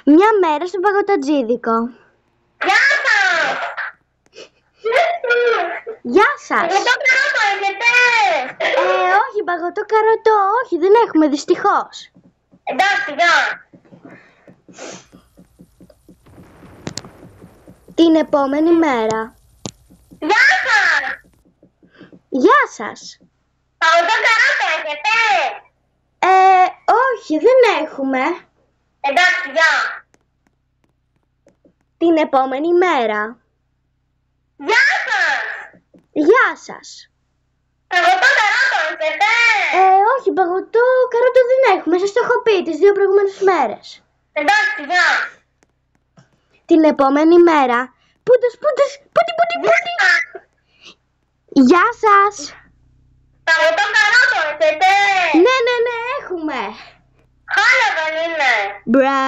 Μια μέρα στο παγωτατζίδικο. Γεια σας! Γεια σας! Παγωτό καρότο έχετε? Όχι, παγωτό καρότο, όχι, δεν έχουμε δυστυχώς. Εντάξει, γεια. Την επόμενη μέρα. Γεια σας! Γεια σας! Παγωτό καρότο έχετε? Όχι, δεν έχουμε. Εντάξει, γεια. Την επόμενη μέρα. Γεια σας! Γεια σας! Παγωτό καρότο έχετε? Όχι, παγωτό καρότο δεν έχουμε. Σας το έχω πει τις 2 προηγούμενες μέρες. Εντάξει, γεια. Την επόμενη μέρα. Πούτι. Γεια σας! Παγωτό καρότο έχετε? Ναι, έχουμε. Χάλια δεν είναι. Μπρα.